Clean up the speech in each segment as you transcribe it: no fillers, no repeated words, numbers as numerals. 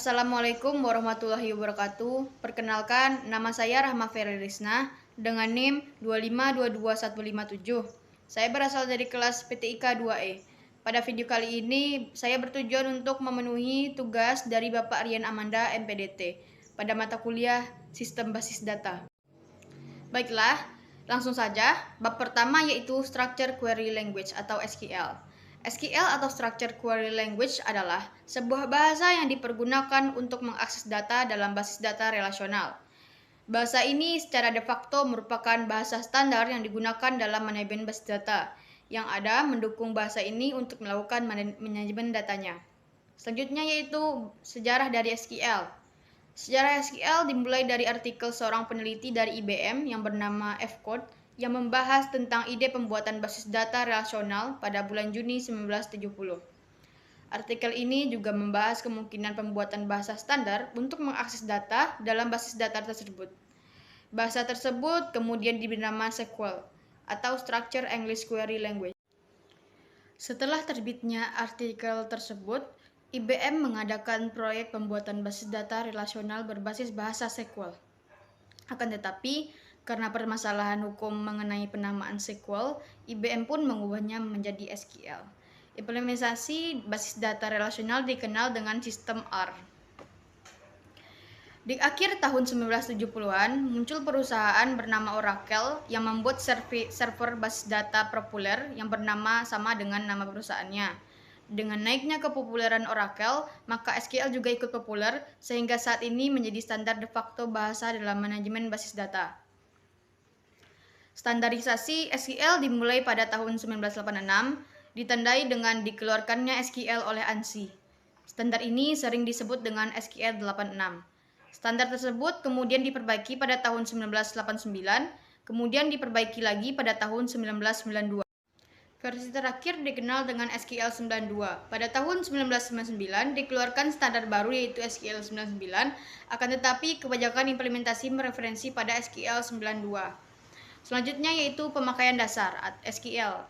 Assalamualaikum warahmatullahi wabarakatuh. Perkenalkan, nama saya Rahma Ferry Risna dengan NIM 2522157. Saya berasal dari kelas PTIK 2E. Pada video kali ini, saya bertujuan untuk memenuhi tugas dari Bapak Rian Amanda MPDT pada mata kuliah Sistem Basis Data. Baiklah, langsung saja. Bab pertama yaitu Structure Query Language atau SQL. SQL atau Structure Query Language adalah sebuah bahasa yang dipergunakan untuk mengakses data dalam basis data relasional. Bahasa ini secara de facto merupakan bahasa standar yang digunakan dalam manajemen basis data, yang ada mendukung bahasa ini untuk melakukan manajemen datanya. Selanjutnya yaitu sejarah dari SQL. Sejarah SQL dimulai dari artikel seorang peneliti dari IBM yang bernama F. Code yang membahas tentang ide pembuatan basis data relasional pada bulan Juni 1970. Artikel ini juga membahas kemungkinan pembuatan bahasa standar untuk mengakses data dalam basis data tersebut. Bahasa tersebut kemudian diberi nama SQL atau Structure English Query Language. Setelah terbitnya artikel tersebut, IBM mengadakan proyek pembuatan basis data relasional berbasis bahasa SQL. Akan tetapi, karena permasalahan hukum mengenai penamaan SQL, IBM pun mengubahnya menjadi SQL. Implementasi basis data relasional dikenal dengan sistem R. Di akhir tahun 1970-an, muncul perusahaan bernama Oracle yang membuat server basis data populer yang bernama sama dengan nama perusahaannya. Dengan naiknya kepopuleran Oracle, maka SQL juga ikut populer sehingga saat ini menjadi standar de facto bahasa dalam manajemen basis data. Standarisasi SQL dimulai pada tahun 1986, ditandai dengan dikeluarkannya SQL oleh ANSI. Standar ini sering disebut dengan SQL 86. Standar tersebut kemudian diperbaiki pada tahun 1989, kemudian diperbaiki lagi pada tahun 1992. Versi terakhir dikenal dengan SQL 92. Pada tahun 1999 dikeluarkan standar baru yaitu SQL 99, akan tetapi kebanyakan implementasi mereferensi pada SQL 92. Selanjutnya yaitu pemakaian dasar SQL.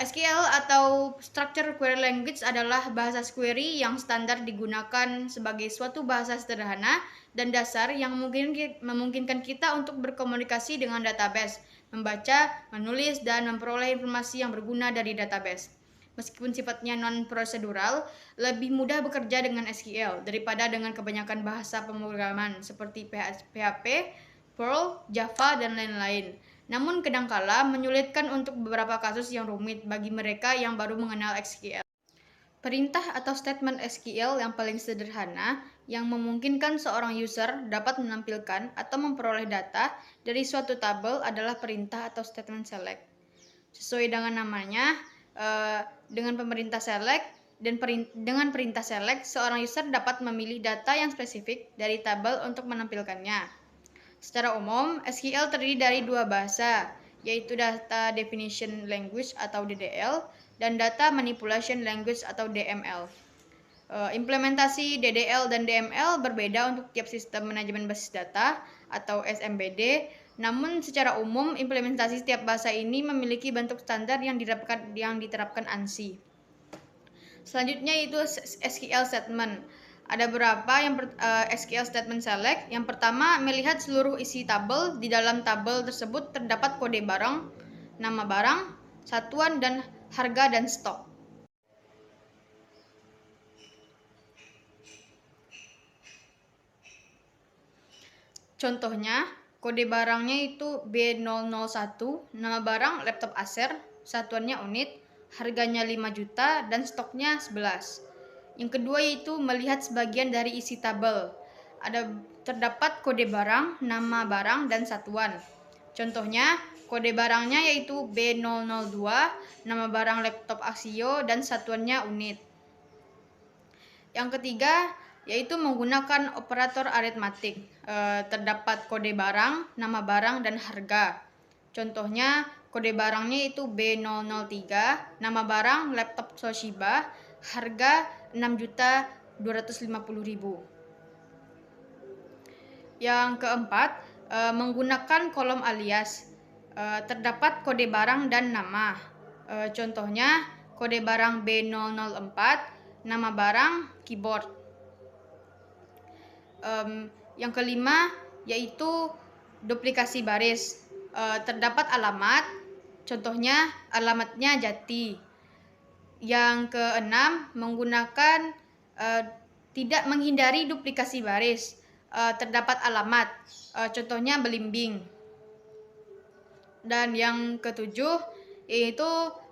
SQL atau Structure Query Language adalah bahasa query yang standar digunakan sebagai suatu bahasa sederhana dan dasar yang memungkinkan kita untuk berkomunikasi dengan database, membaca, menulis, dan memperoleh informasi yang berguna dari database. Meskipun sifatnya non-prosedural, lebih mudah bekerja dengan SQL daripada dengan kebanyakan bahasa pemrograman seperti PHP, Perl, Java, dan lain-lain. Namun kadangkala menyulitkan untuk beberapa kasus yang rumit bagi mereka yang baru mengenal SQL. Perintah atau statement SQL yang paling sederhana yang memungkinkan seorang user dapat menampilkan atau memperoleh data dari suatu tabel adalah perintah atau statement select. Sesuai dengan namanya, dengan pemerintah select dan dengan perintah select, seorang user dapat memilih data yang spesifik dari tabel untuk menampilkannya. Secara umum, SQL terdiri dari dua bahasa, yaitu Data Definition Language atau DDL dan Data Manipulation Language atau DML. Implementasi DDL dan DML berbeda untuk tiap sistem manajemen basis data atau SMBD, namun secara umum implementasi setiap bahasa ini memiliki bentuk standar yang diterapkan ANSI. Selanjutnya yaitu SQL Statement. Ada beberapa SQL Statement Select. Yang pertama, melihat seluruh isi tabel. Di dalam tabel tersebut terdapat kode barang, nama barang, satuan, dan harga dan stok. Contohnya, kode barangnya itu B001, nama barang laptop Acer, satuannya unit, harganya 5 juta, dan stoknya 11. Yang kedua yaitu melihat sebagian dari isi tabel. Terdapat kode barang, nama barang, dan satuan. Contohnya, kode barangnya yaitu B002, nama barang laptop Axio, dan satuannya unit. Yang ketiga yaitu menggunakan operator aritmatik. Terdapat kode barang, nama barang, dan harga. Contohnya, kode barangnya itu B003, nama barang laptop Toshiba, harga 6.250.000. Yang keempat, menggunakan kolom alias. Terdapat kode barang dan nama. Contohnya, kode barang B004, nama barang keyboard. Yang kelima yaitu duplikasi baris. Terdapat alamat, contohnya alamatnya Jati. Yang keenam, menggunakan tidak menghindari duplikasi baris. Terdapat alamat, contohnya belimbing. Dan yang ketujuh yaitu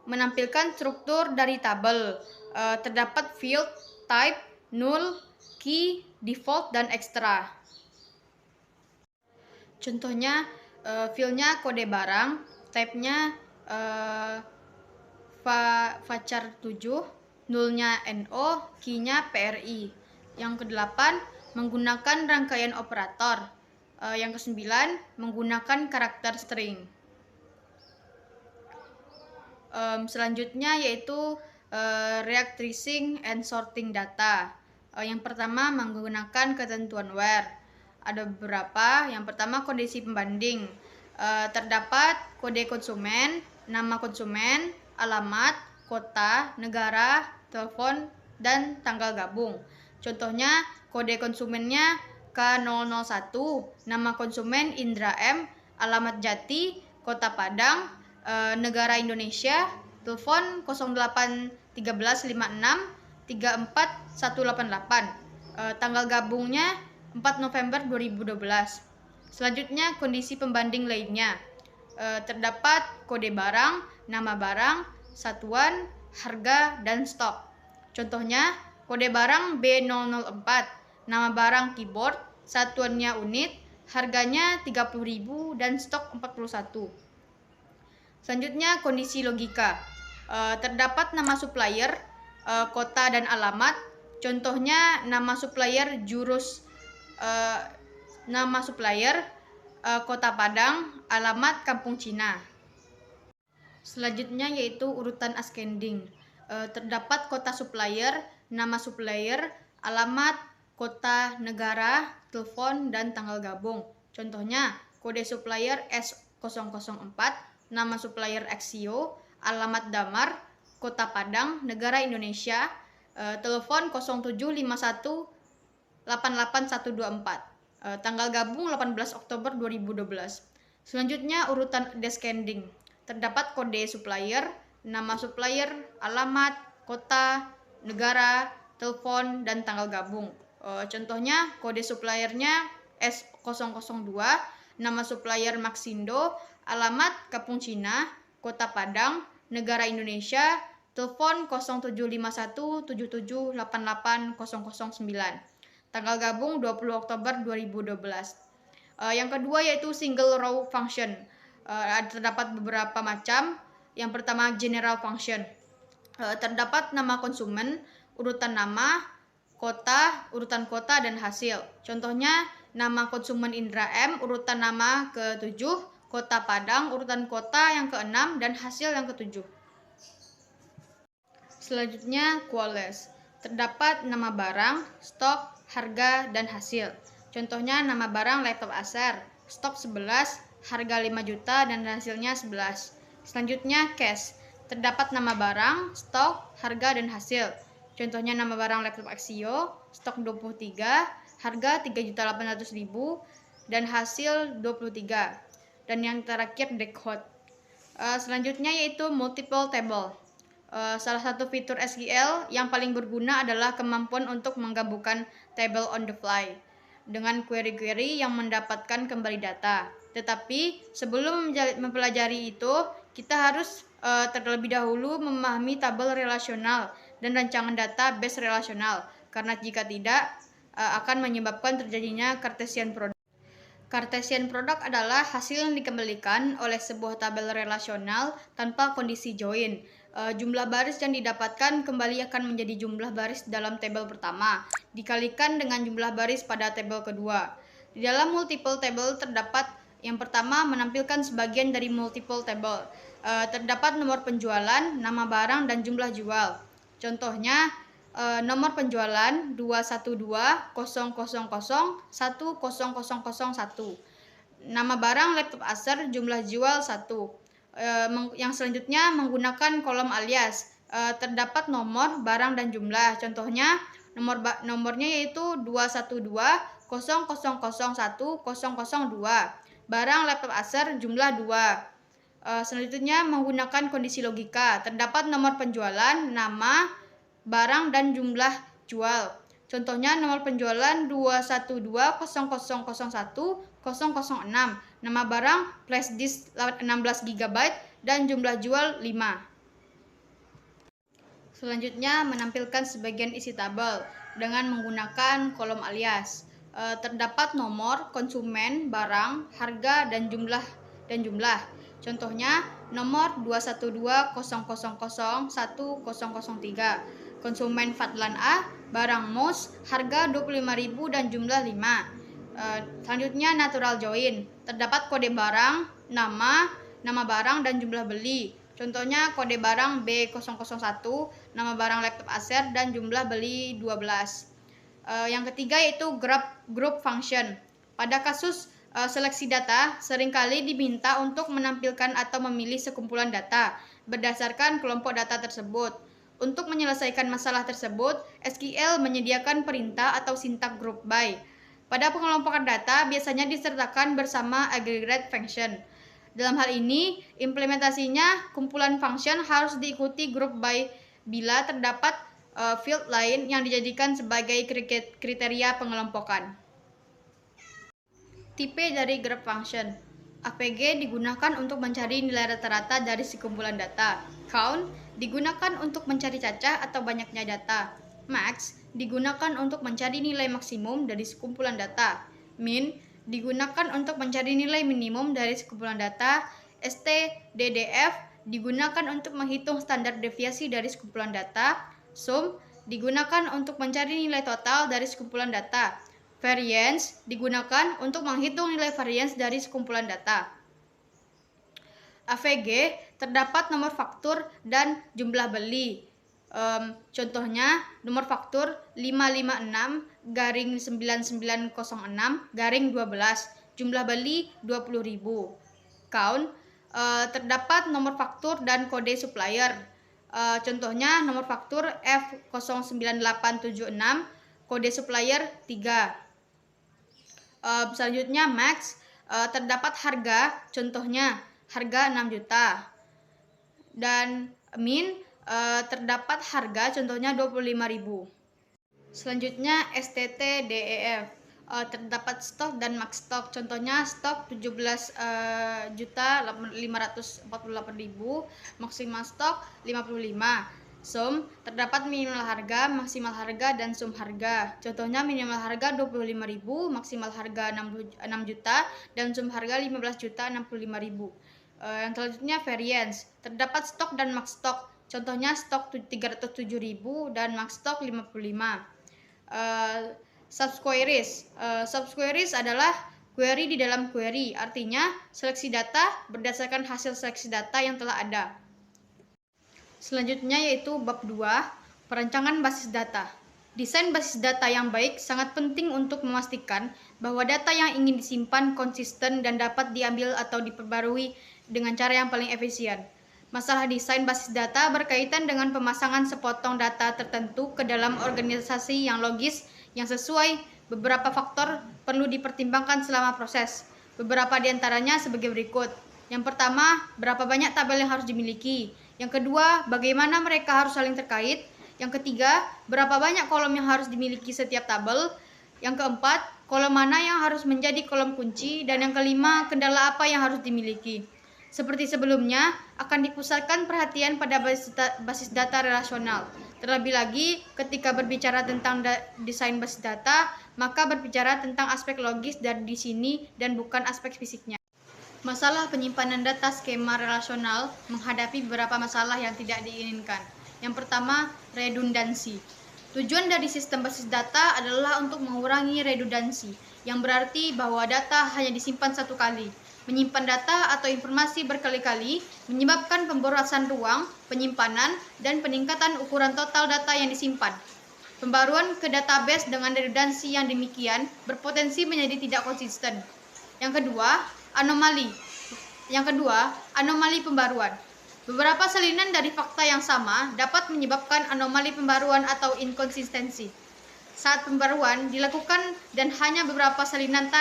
menampilkan struktur dari tabel. Terdapat field, type, null, key, default, dan extra. Contohnya fieldnya kode barang, type-nya varchar 7, nullnya NO, key-nya PRI. Yang kedelapan, menggunakan rangkaian operator. Yang kesembilan, menggunakan karakter string. Selanjutnya yaitu React Tracing and Sorting Data. Yang pertama, menggunakan ketentuan where. Ada beberapa. Yang pertama, kondisi pembanding. Terdapat kode konsumen, nama konsumen, alamat, kota, negara, telepon, dan tanggal gabung. Contohnya, kode konsumennya K001, nama konsumen Indra M, alamat Jati, kota Padang, negara Indonesia, telepon 08 13 56 34 188, tanggal gabungnya 4 November 2012. Selanjutnya, kondisi pembanding lainnya. Terdapat kode barang, nama barang, satuan, harga, dan stok. Contohnya, kode barang B004, nama barang keyboard, satuannya unit, harganya 30.000 dan stok 41. Selanjutnya, kondisi logika. Terdapat nama supplier, kota, dan alamat. Contohnya, nama supplier nama supplier Kota Padang, alamat Kampung Cina. Selanjutnya yaitu urutan ascending. Terdapat kota supplier, nama supplier, alamat, kota, negara, telepon, dan tanggal gabung. Contohnya, kode supplier S004, nama supplier Axio, alamat Damar, kota Padang, negara Indonesia, telepon 0751 88124. Tanggal gabung 18 Oktober 2012. Selanjutnya urutan descending. Terdapat kode supplier, nama supplier, alamat, kota, negara, telepon, dan tanggal gabung. Contohnya kode suppliernya S002, nama supplier Maxindo, alamat Kampung Cina, kota Padang, negara Indonesia, telepon 0751 77 88 009. Tanggal gabung 20 Oktober 2012. Yang kedua yaitu single row function. Terdapat beberapa macam. Yang pertama general function. Terdapat nama konsumen, urutan nama, kota, urutan kota, dan hasil. Contohnya nama konsumen Indra M, urutan nama ke-7, kota Padang, urutan kota yang ke-6, dan hasil yang ke-7. Selanjutnya quales. Terdapat nama barang, stok, harga, dan hasil. Contohnya nama barang laptop Acer, stok 11, harga 5 juta, dan hasilnya 11. Selanjutnya cash. Terdapat nama barang, stok, harga, dan hasil. Contohnya nama barang laptop Axio, stok 23, harga 3.800.000, dan hasil 23. Dan yang terakhir decode. Selanjutnya yaitu multiple table. Salah satu fitur SQL yang paling berguna adalah kemampuan untuk menggabungkan table on the fly dengan query-query yang mendapatkan kembali data. Tetapi sebelum mempelajari itu, kita harus terlebih dahulu memahami tabel relasional dan rancangan data base relasional, karena jika tidak akan menyebabkan terjadinya Cartesian product. Cartesian product adalah hasil yang dikembalikan oleh sebuah tabel relasional tanpa kondisi join. Jumlah baris yang didapatkan kembali akan menjadi jumlah baris dalam tabel pertama, dikalikan dengan jumlah baris pada tabel kedua. Di dalam multiple table terdapat yang pertama menampilkan sebagian dari multiple table. Terdapat nomor penjualan, nama barang, dan jumlah jual. Contohnya, nomor penjualan 212.000.10001. Nama barang laptop Acer, jumlah jual 1. Yang selanjutnya menggunakan kolom alias. Terdapat nomor, barang, dan jumlah. Contohnya nomornya yaitu 212.000.100 Barang laptop Acer jumlah 2. Selanjutnya menggunakan kondisi logika. Terdapat nomor penjualan, nama, barang, dan jumlah jual. Contohnya nomor penjualan 212.0001.006. Nama barang flash disk 16 GB dan jumlah jual 5. Selanjutnya menampilkan sebagian isi tabel dengan menggunakan kolom alias. Terdapat nomor, konsumen, barang, harga, dan jumlah. Contohnya nomor 212.0001.003. Konsumen Fadlan A, barang mouse, harga 25.000 dan jumlah 5. Selanjutnya natural join. Terdapat kode barang, nama barang, dan jumlah beli. Contohnya kode barang B001, nama barang laptop Acer, dan jumlah beli 12. Yang ketiga yaitu group function. Pada kasus seleksi data, seringkali diminta untuk menampilkan atau memilih sekumpulan data berdasarkan kelompok data tersebut. Untuk menyelesaikan masalah tersebut, SQL menyediakan perintah atau sintak group by. Pada pengelompokan data biasanya disertakan bersama aggregate function. Dalam hal ini, implementasinya kumpulan function harus diikuti group by bila terdapat field lain yang dijadikan sebagai kriteria pengelompokan. Tipe dari group function. APG digunakan untuk mencari nilai rata-rata dari sekumpulan data. Count digunakan untuk mencari cacah atau banyaknya data. Max digunakan untuk mencari nilai maksimum dari sekumpulan data. Min digunakan untuk mencari nilai minimum dari sekumpulan data. STDDF digunakan untuk menghitung standar deviasi dari sekumpulan data. Sum digunakan untuk mencari nilai total dari sekumpulan data. Variance digunakan untuk menghitung nilai variance dari sekumpulan data. AVG terdapat nomor faktur dan jumlah beli. Contohnya nomor faktur 556-9906-12, jumlah beli 20.000. Count terdapat nomor faktur dan kode supplier. Contohnya nomor faktur F09876, kode supplier 3. Selanjutnya max, terdapat harga, contohnya harga 6 juta. Dan min, terdapat harga, contohnya 25.000. Selanjutnya STTDEF, terdapat stok dan max stok, contohnya stok 17.548.000, maksimal stok 55. Sum, terdapat minimal harga, maksimal harga, dan sum harga. Contohnya minimal harga 25.000, maksimal harga 6 juta, dan sum harga 15.065.000. Yang selanjutnya variance, terdapat stok dan max stok. Contohnya stok 307.000 dan max stok 55. Subqueries. Subqueries adalah query di dalam query, artinya seleksi data berdasarkan hasil seleksi data yang telah ada. Selanjutnya yaitu bab 2, perancangan basis data. Desain basis data yang baik sangat penting untuk memastikan bahwa data yang ingin disimpan konsisten dan dapat diambil atau diperbarui dengan cara yang paling efisien. Masalah desain basis data berkaitan dengan pemasangan sepotong data tertentu ke dalam organisasi yang logis, yang sesuai. Beberapa faktor perlu dipertimbangkan selama proses. Beberapa di antaranya sebagai berikut. Yang pertama, berapa banyak tabel yang harus dimiliki. Yang kedua, bagaimana mereka harus saling terkait. Yang ketiga, berapa banyak kolom yang harus dimiliki setiap tabel. Yang keempat, kolom mana yang harus menjadi kolom kunci. Dan yang kelima, kendala apa yang harus dimiliki. Seperti sebelumnya, akan dipusatkan perhatian pada basis data relasional. Terlebih lagi, ketika berbicara tentang desain basis data, maka berbicara tentang aspek logis dari di sini dan bukan aspek fisiknya. Masalah penyimpanan data skema relasional menghadapi beberapa masalah yang tidak diinginkan. Yang pertama, redundansi. Tujuan dari sistem basis data adalah untuk mengurangi redundansi, yang berarti bahwa data hanya disimpan satu kali. Menyimpan data atau informasi berkali-kali menyebabkan pemborosan ruang, penyimpanan, dan peningkatan ukuran total data yang disimpan. Pembaruan ke database dengan redundansi yang demikian berpotensi menjadi tidak konsisten. Yang kedua, anomali pembaruan. Beberapa salinan dari fakta yang sama dapat menyebabkan anomali pembaruan atau inkonsistensi. saat pembaruan dilakukan dan hanya beberapa salinan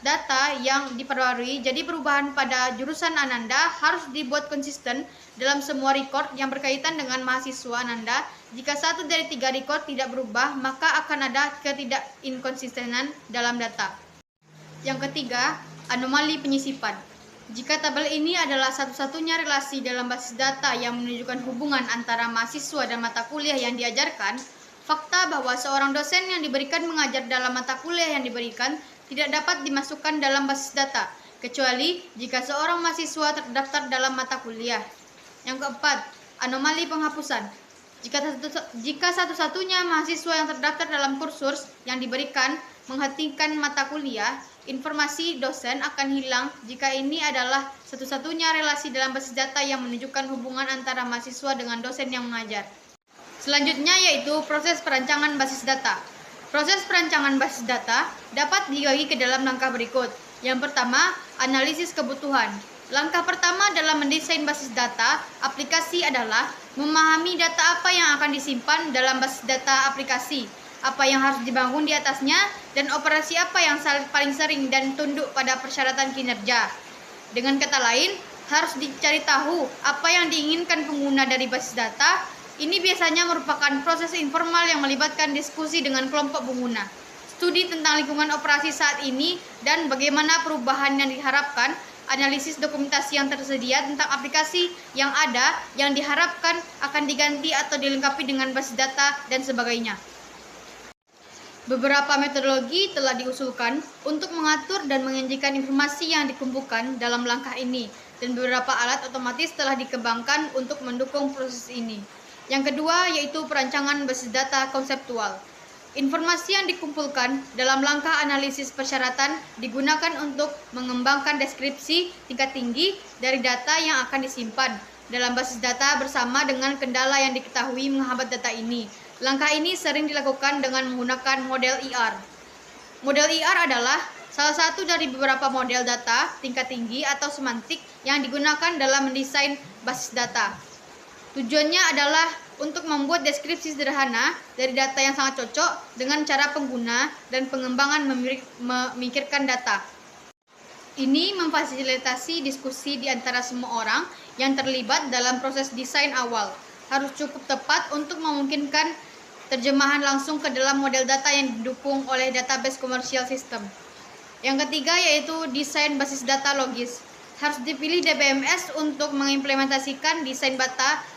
data yang diperbarui. Jadi perubahan pada jurusan Ananda harus dibuat konsisten dalam semua record yang berkaitan dengan mahasiswa Ananda. Jika satu dari 3 record tidak berubah, maka akan ada ketidakinkonsistenan dalam data. Yang ketiga, anomali penyisipan. Jika tabel ini adalah satu-satunya relasi dalam basis data yang menunjukkan hubungan antara mahasiswa dan mata kuliah yang diajarkan, fakta bahwa seorang dosen yang diberikan mengajar dalam mata kuliah yang diberikan tidak dapat dimasukkan dalam basis data, kecuali jika seorang mahasiswa terdaftar dalam mata kuliah. Yang keempat, anomali penghapusan. Jika satu-satunya mahasiswa yang terdaftar dalam kursus yang diberikan menghentikan mata kuliah, informasi dosen akan hilang jika ini adalah satu-satunya relasi dalam basis data yang menunjukkan hubungan antara mahasiswa dengan dosen yang mengajar. Selanjutnya yaitu proses perancangan basis data. Proses perancangan basis data dapat dibagi ke dalam langkah berikut. Yang pertama, analisis kebutuhan. Langkah pertama dalam mendesain basis data aplikasi adalah memahami data apa yang akan disimpan dalam basis data aplikasi, apa yang harus dibangun di atasnya, dan operasi apa yang paling sering dan tunduk pada persyaratan kinerja. Dengan kata lain, harus dicari tahu apa yang diinginkan pengguna dari basis data. Ini biasanya merupakan proses informal yang melibatkan diskusi dengan kelompok pengguna, studi tentang lingkungan operasi saat ini dan bagaimana perubahan yang diharapkan, analisis dokumentasi yang tersedia tentang aplikasi yang ada yang diharapkan akan diganti atau dilengkapi dengan basis data, dan sebagainya. Beberapa metodologi telah diusulkan untuk mengatur dan menyajikan informasi yang dikumpulkan dalam langkah ini, dan beberapa alat otomatis telah dikembangkan untuk mendukung proses ini. Yang kedua yaitu perancangan basis data konseptual. Informasi yang dikumpulkan dalam langkah analisis persyaratan digunakan untuk mengembangkan deskripsi tingkat tinggi dari data yang akan disimpan dalam basis data bersama dengan kendala yang diketahui menghambat data ini. Langkah ini sering dilakukan dengan menggunakan model IR. Model IR adalah salah satu dari beberapa model data tingkat tinggi atau semantik yang digunakan dalam mendesain basis data. Tujuannya adalah untuk membuat deskripsi sederhana dari data yang sangat cocok dengan cara pengguna dan pengembangan memikirkan data. Ini memfasilitasi diskusi di antara semua orang yang terlibat dalam proses desain awal. Harus cukup tepat untuk memungkinkan terjemahan langsung ke dalam model data yang didukung oleh database commercial system. Yang ketiga yaitu desain basis data logis. Harus dipilih DBMS untuk mengimplementasikan desain data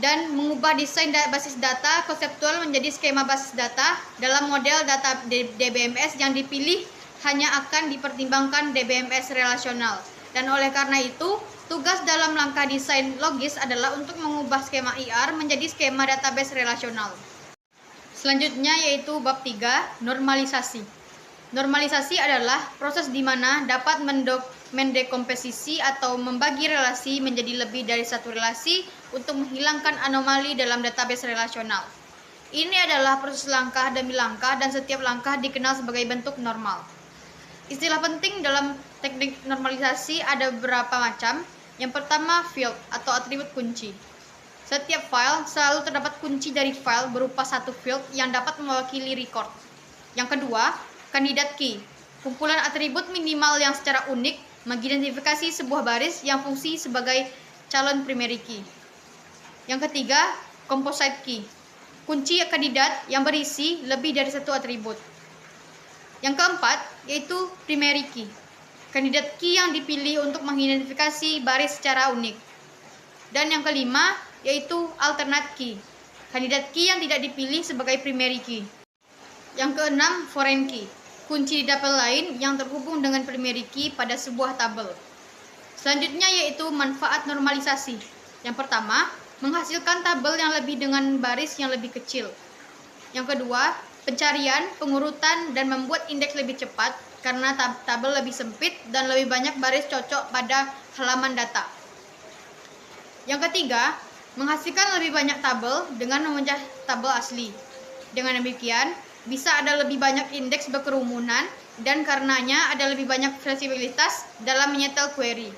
dan mengubah desain basis data konseptual menjadi skema basis data. Dalam model data DBMS yang dipilih hanya akan dipertimbangkan DBMS relasional, dan oleh karena itu tugas dalam langkah desain logis adalah untuk mengubah skema IR menjadi skema database relasional. Selanjutnya yaitu bab 3, normalisasi. Normalisasi adalah proses di mana dapat mendekomposisi atau membagi relasi menjadi lebih dari satu relasi untuk menghilangkan anomali dalam database relasional. Ini adalah proses langkah demi langkah dan setiap langkah dikenal sebagai bentuk normal. Istilah penting dalam teknik normalisasi ada beberapa macam. Yang pertama, field atau atribut kunci. Setiap file selalu terdapat kunci dari file berupa satu field yang dapat mewakili record. Yang kedua, kandidat key, kumpulan atribut minimal yang secara unik mengidentifikasi sebuah baris yang fungsi sebagai calon primary key. Yang ketiga, composite key, kunci kandidat yang berisi lebih dari satu atribut. Yang keempat, yaitu primary key, kandidat key yang dipilih untuk mengidentifikasi baris secara unik. Dan yang kelima, yaitu alternate key, kandidat key yang tidak dipilih sebagai primary key. Yang keenam, foreign key, kunci di tabel lain yang terhubung dengan primary key pada sebuah tabel. Selanjutnya yaitu manfaat normalisasi. Yang pertama, menghasilkan tabel yang lebih dengan baris yang lebih kecil. Yang kedua, pencarian, pengurutan, dan membuat indeks lebih cepat karena tabel lebih sempit dan lebih banyak baris cocok pada halaman data. Yang ketiga, menghasilkan lebih banyak tabel dengan memecah tabel asli. Dengan demikian, bisa ada lebih banyak indeks berkerumunan dan karenanya ada lebih banyak fleksibilitas dalam menyetel query.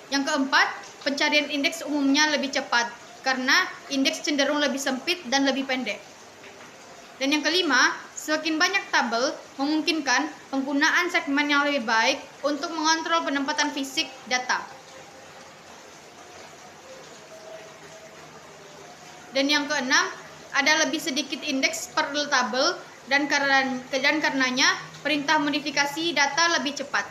Yang keempat, pencarian indeks umumnya lebih cepat karena indeks cenderung lebih sempit dan lebih pendek. Dan yang kelima, semakin banyak tabel memungkinkan penggunaan segmen yang lebih baik untuk mengontrol penempatan fisik data. Dan yang keenam, ada lebih sedikit indeks per tabel dan karenanya perintah modifikasi data lebih cepat.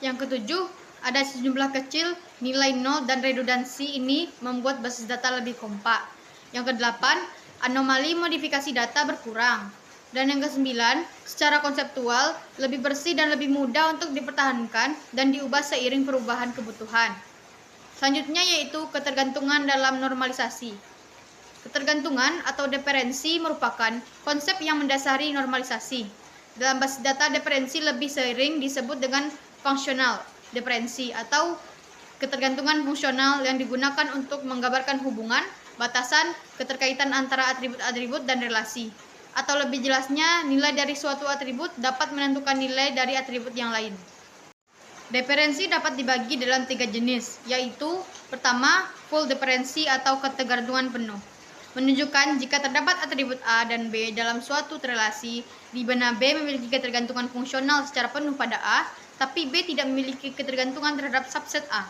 Yang ketujuh, ada sejumlah kecil nilai nol dan redundansi ini membuat basis data lebih kompak. Yang kedelapan, anomali modifikasi data berkurang. Dan yang kesembilan, secara konseptual lebih bersih dan lebih mudah untuk dipertahankan dan diubah seiring perubahan kebutuhan. Selanjutnya yaitu ketergantungan dalam normalisasi. Ketergantungan atau deferensi merupakan konsep yang mendasari normalisasi. Dalam basis data, deferensi lebih sering disebut dengan functional deferensi atau ketergantungan fungsional yang digunakan untuk menggambarkan hubungan, batasan, keterkaitan antara atribut-atribut dan relasi. Atau lebih jelasnya, nilai dari suatu atribut dapat menentukan nilai dari atribut yang lain. Deferensi dapat dibagi dalam 3 jenis, yaitu pertama, full deferensi atau ketergantungan penuh. Menunjukkan jika terdapat atribut A dan B dalam suatu relasi, di mana B memiliki ketergantungan fungsional secara penuh pada A, tapi B tidak memiliki ketergantungan terhadap subset A.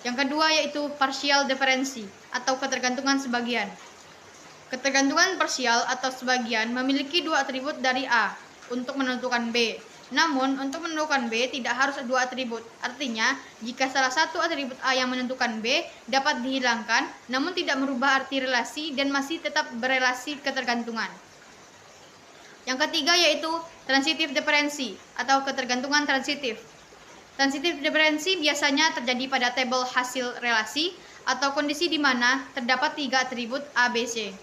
Yang kedua yaitu partial deferensi atau ketergantungan sebagian. Ketergantungan parsial atau sebagian memiliki 2 atribut dari A untuk menentukan B. Namun, untuk menentukan B tidak harus 2 atribut. Artinya, jika salah satu atribut A yang menentukan B dapat dihilangkan, namun tidak merubah arti relasi dan masih tetap berelasi ketergantungan. Yang ketiga yaitu transitive deferensi atau ketergantungan transitif. Transitive deferensi biasanya terjadi pada tabel hasil relasi atau kondisi di mana terdapat 3 atribut A, B, C.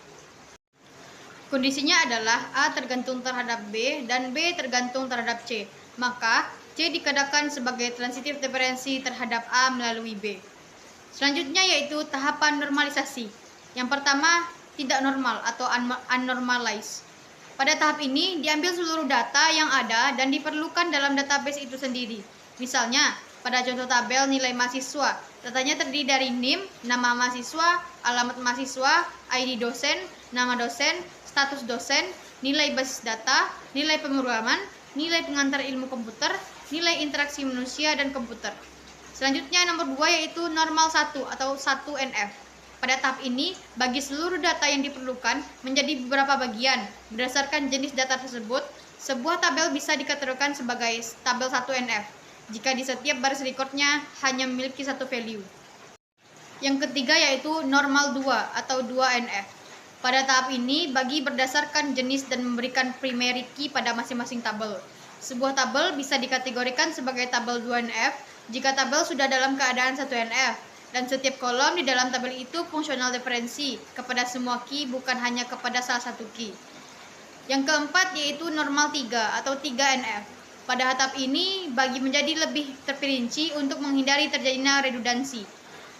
Kondisinya adalah A tergantung terhadap B dan B tergantung terhadap C. Maka C dikatakan sebagai transitive deferensi terhadap A melalui B. Selanjutnya yaitu tahapan normalisasi. Yang pertama, tidak normal atau unnormalized. Pada tahap ini diambil seluruh data yang ada dan diperlukan dalam database itu sendiri. Misalnya, pada contoh tabel nilai mahasiswa, datanya terdiri dari NIM, nama mahasiswa, alamat mahasiswa, ID dosen, nama dosen, status dosen, nilai basis data, nilai pemrograman, nilai pengantar ilmu komputer, nilai interaksi manusia dan komputer. Selanjutnya nomor 2 yaitu normal 1 atau 1NF. Pada tahap ini, bagi seluruh data yang diperlukan menjadi beberapa bagian. Berdasarkan jenis data tersebut, sebuah tabel bisa dikategorikan sebagai tabel 1NF jika di setiap baris recordnya hanya memiliki 1 value. Yang ketiga yaitu normal 2 atau 2NF. Pada tahap ini, bagi berdasarkan jenis dan memberikan primary key pada masing-masing tabel. Sebuah tabel bisa dikategorikan sebagai tabel 2NF jika tabel sudah dalam keadaan 1NF, dan setiap kolom di dalam tabel itu fungsional deferensi kepada semua key, bukan hanya kepada salah satu key. Yang keempat yaitu normal 3 atau 3NF. Pada tahap ini, bagi menjadi lebih terperinci untuk menghindari terjadinya redundansi.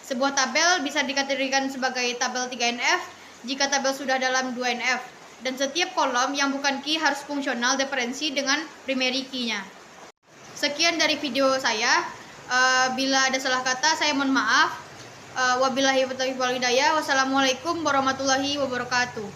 Sebuah tabel bisa dikategorikan sebagai tabel 3NF jika tabel sudah dalam 2NF, dan setiap kolom yang bukan key harus fungsional deferensi dengan primary key-nya. Sekian dari video saya. Bila ada salah kata, saya mohon maaf. Wabillahi taufiq wal hidayah. Wassalamualaikum warahmatullahi wabarakatuh.